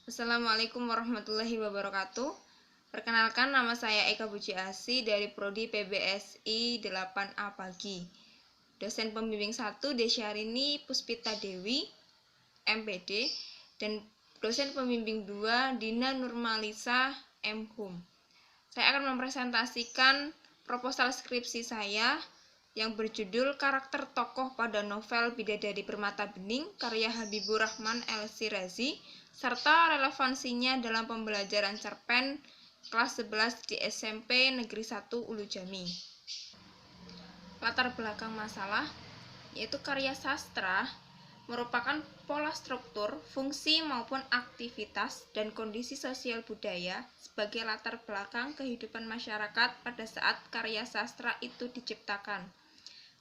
Assalamualaikum warahmatullahi wabarakatuh. Perkenalkan, nama saya Eka Puji Asi dari Prodi PBSI 8A Pagi. Dosen pembimbing 1 Desyarini Puspita Dewi, MPD, dan dosen pembimbing 2 Dina Nurmalisa, MHum. Saya akan mempresentasikan proposal skripsi saya yang berjudul Karakter Tokoh pada Novel Bidadari Permata Bening karya Habibur Rahman El-Shirazi serta relevansinya dalam pembelajaran cerpen kelas 11 di SMP Negeri 1 Ulu Jami. Latar belakang masalah yaitu karya sastra merupakan pola struktur, fungsi maupun aktivitas dan kondisi sosial budaya sebagai latar belakang kehidupan masyarakat pada saat karya sastra itu diciptakan.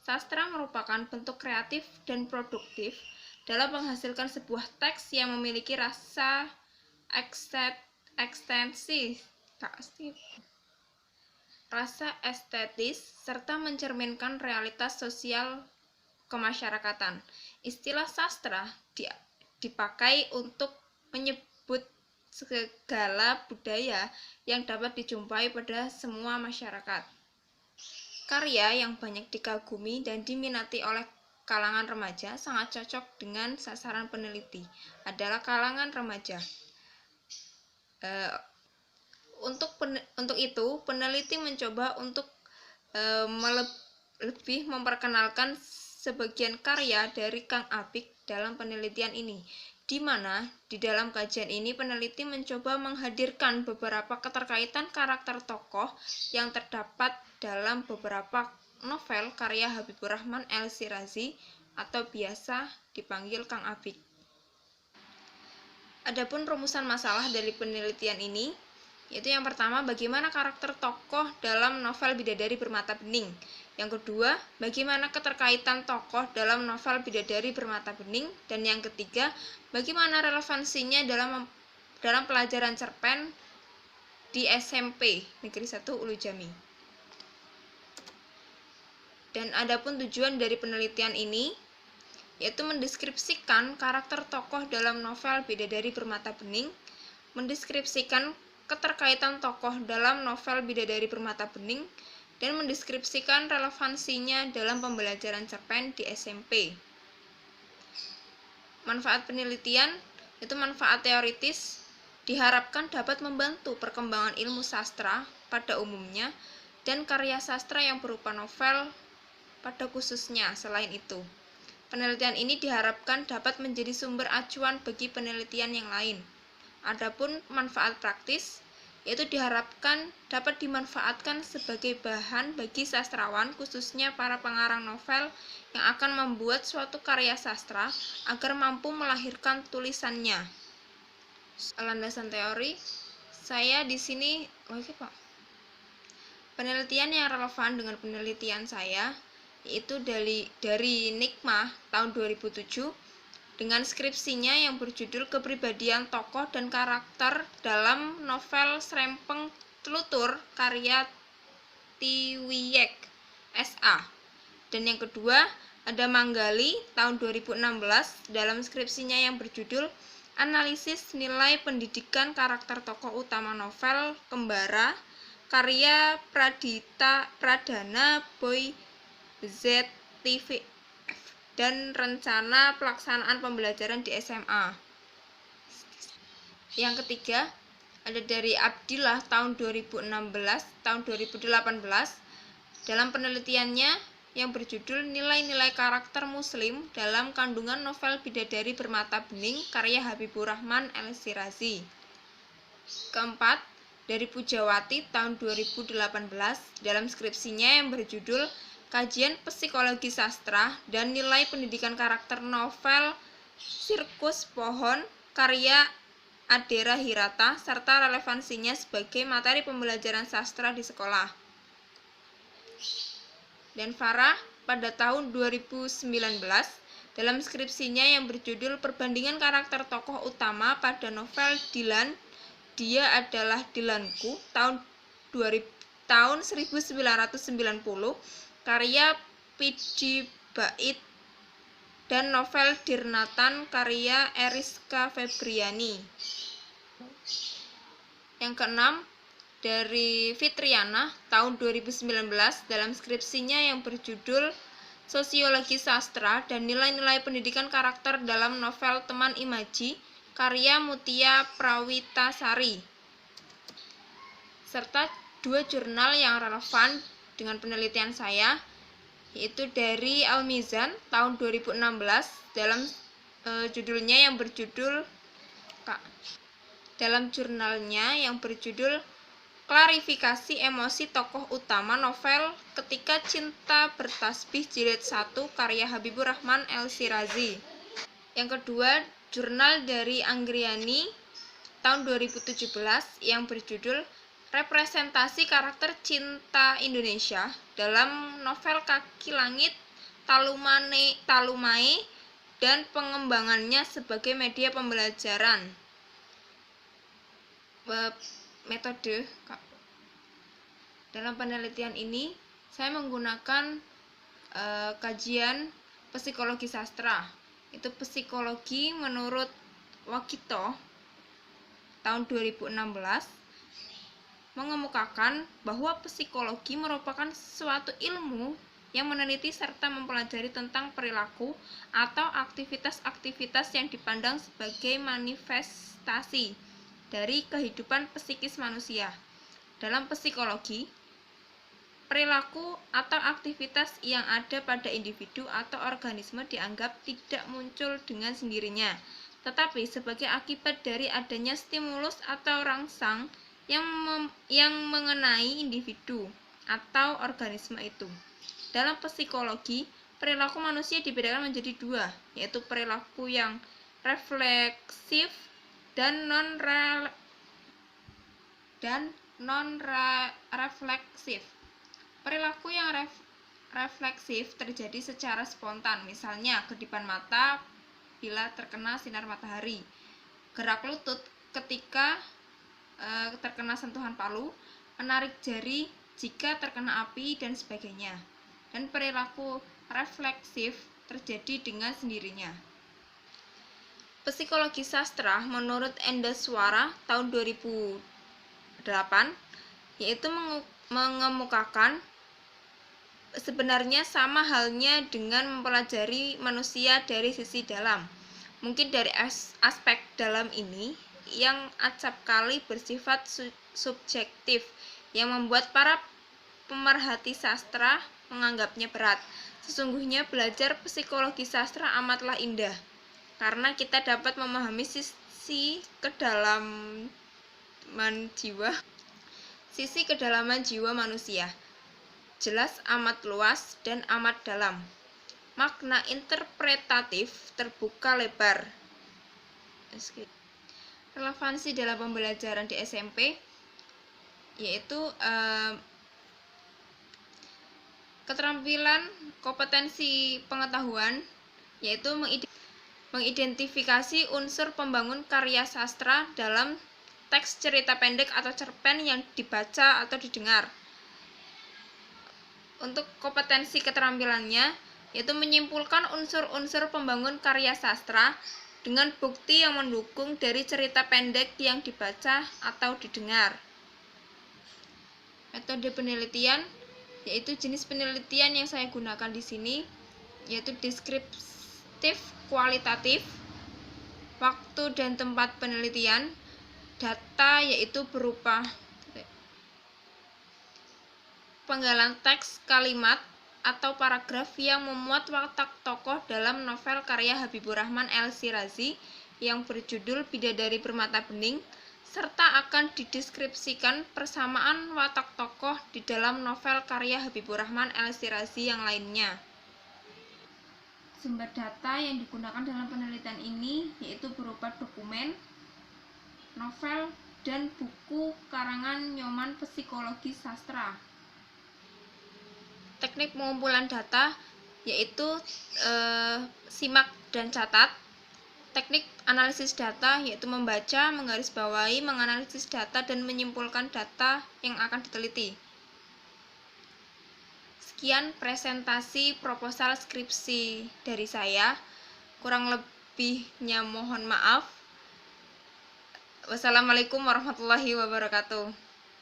Sastra merupakan bentuk kreatif dan produktif dalam menghasilkan sebuah teks yang memiliki rasa estetis serta mencerminkan realitas sosial kemasyarakatan. Istilah sastra dipakai untuk menyebut segala budaya yang dapat dijumpai pada semua masyarakat. Karya yang banyak dikagumi dan diminati oleh kalangan remaja sangat cocok dengan sasaran peneliti adalah kalangan remaja. Untuk itu, peneliti mencoba untuk lebih memperkenalkan sebagian karya dari Kang Apik dalam penelitian ini, di mana di dalam kajian ini peneliti mencoba menghadirkan beberapa keterkaitan karakter tokoh yang terdapat dalam beberapa novel karya Habibur Rahman El-Shirazi atau biasa dipanggil Kang Apik. Adapun rumusan masalah dari penelitian ini yaitu yang pertama, bagaimana karakter tokoh dalam novel Bidadari Bermata Bening. Yang kedua, bagaimana keterkaitan tokoh dalam novel Bidadari Bermata Bening. Dan yang ketiga, bagaimana relevansinya dalam pelajaran cerpen di SMP Negeri 1 Ulu Jami. Dan adapun tujuan dari penelitian ini yaitu mendeskripsikan karakter tokoh dalam novel Bidadari Bermata Bening, mendeskripsikan keterkaitan tokoh dalam novel Bidadari Permata Bening, dan mendeskripsikan relevansinya dalam pembelajaran cerpen di SMP. Manfaat penelitian yaitu manfaat teoritis diharapkan dapat membantu perkembangan ilmu sastra pada umumnya dan karya sastra yang berupa novel pada khususnya. Selain itu, penelitian ini diharapkan dapat menjadi sumber acuan bagi penelitian yang lain. Adapun manfaat praktis yaitu diharapkan dapat dimanfaatkan sebagai bahan bagi sastrawan khususnya para pengarang novel yang akan membuat suatu karya sastra agar mampu melahirkan tulisannya. Landasan teori saya di sini penelitian yang relevan dengan penelitian saya yaitu dari Nikmah tahun 2007 dengan skripsinya yang berjudul Kepribadian Tokoh dan Karakter dalam Novel Srempeng Tlutur karya Tiwiek S.A. Dan yang kedua ada Manggali tahun 2016 dalam skripsinya yang berjudul Analisis Nilai Pendidikan Karakter Tokoh Utama Novel Kembara karya Pradana Boy ZTV dan rencana pelaksanaan pembelajaran di SMA. Yang ketiga, ada dari Abdillah tahun 2016, tahun 2018 dalam penelitiannya yang berjudul Nilai-nilai karakter muslim dalam kandungan novel Bidadari Bermata Bening karya Habibur Rahman El-Shirazi. Keempat, dari Pujawati tahun 2018 dalam skripsinya yang berjudul Kajian Psikologi Sastra dan Nilai Pendidikan Karakter Novel Sirkus Pohon karya Adera Hirata serta relevansinya sebagai materi pembelajaran sastra di sekolah. Dan Farah pada tahun 2019 dalam skripsinya yang berjudul Perbandingan Karakter Tokoh Utama pada Novel Dilan, Dia Adalah Dilanku tahun 1990 karya Pidji Bait dan novel Dirnatan karya Eriska Febriani. Yang keenam, dari Fitriana tahun 2019 dalam skripsinya yang berjudul Sosiologi Sastra dan Nilai-nilai Pendidikan Karakter dalam Novel Teman Imaji, karya Mutia Prawitasari, serta 2 jurnal yang relevan dengan penelitian saya, yaitu dari Al-Mizan tahun 2016 dalam jurnalnya yang berjudul Klarifikasi Emosi Tokoh Utama Novel Ketika Cinta Bertasbih Jilid 1 karya Habibur Rahman El-Shirazi. Yang kedua, jurnal dari Anggriani tahun 2017 yang berjudul Representasi Karakter Cinta Indonesia dalam novel Kaki Langit, Talumae dan pengembangannya sebagai media pembelajaran. Metode dalam penelitian ini saya menggunakan kajian psikologi sastra, itu psikologi menurut Wakito tahun 2016 mengemukakan bahwa psikologi merupakan suatu ilmu yang meneliti serta mempelajari tentang perilaku atau aktivitas-aktivitas yang dipandang sebagai manifestasi dari kehidupan psikis manusia. Dalam psikologi, perilaku atau aktivitas yang ada pada individu atau organisme dianggap tidak muncul dengan sendirinya, tetapi sebagai akibat dari adanya stimulus atau rangsang yang mengenai individu atau organisme itu. Dalam psikologi, perilaku manusia dibedakan menjadi 2, yaitu perilaku yang refleksif dan non-refleksif. Perilaku yang refleksif terjadi secara spontan, misalnya kedipan mata bila terkena sinar matahari, gerak lutut ketika terkena sentuhan palu, menarik jari jika terkena api, dan sebagainya. Dan perilaku refleksif terjadi dengan sendirinya. Psikologi sastra menurut Endaswara tahun 2008 yaitu mengemukakan sebenarnya sama halnya dengan mempelajari manusia dari sisi dalam. Mungkin dari aspek dalam ini yang acapkali bersifat subjektif yang membuat para pemerhati sastra menganggapnya berat. Sesungguhnya belajar psikologi sastra amatlah indah, karena kita dapat memahami sisi kedalaman jiwa manusia. Jelas amat luas dan amat dalam. Makna interpretatif terbuka lebar. Relevansi dalam pembelajaran di SMP yaitu keterampilan, kompetensi pengetahuan, yaitu mengidentifikasi unsur pembangun karya sastra dalam teks cerita pendek atau cerpen yang dibaca atau didengar. Untuk kompetensi keterampilannya, yaitu menyimpulkan unsur-unsur pembangun karya sastra dengan bukti yang mendukung dari cerita pendek yang dibaca atau didengar. Metode penelitian, yaitu jenis penelitian yang saya gunakan di sini, yaitu deskriptif kualitatif, waktu dan tempat penelitian, data yaitu berupa penggalan teks, kalimat, atau paragraf yang memuat watak tokoh dalam novel karya Habibur Rahman El-Shirazi yang berjudul Bidadari Bermata Bening, serta akan dideskripsikan persamaan watak tokoh di dalam novel karya Habibur Rahman El-Shirazi yang lainnya. Sumber data yang digunakan dalam penelitian ini yaitu berupa dokumen, novel, dan buku karangan Nyoman Psikologi Sastra. Teknik pengumpulan data yaitu simak dan catat. Teknik analisis data yaitu membaca, menggarisbawahi, menganalisis data, dan menyimpulkan data yang akan diteliti. Sekian presentasi proposal skripsi dari saya. Kurang lebihnya mohon maaf. Wassalamualaikum warahmatullahi wabarakatuh.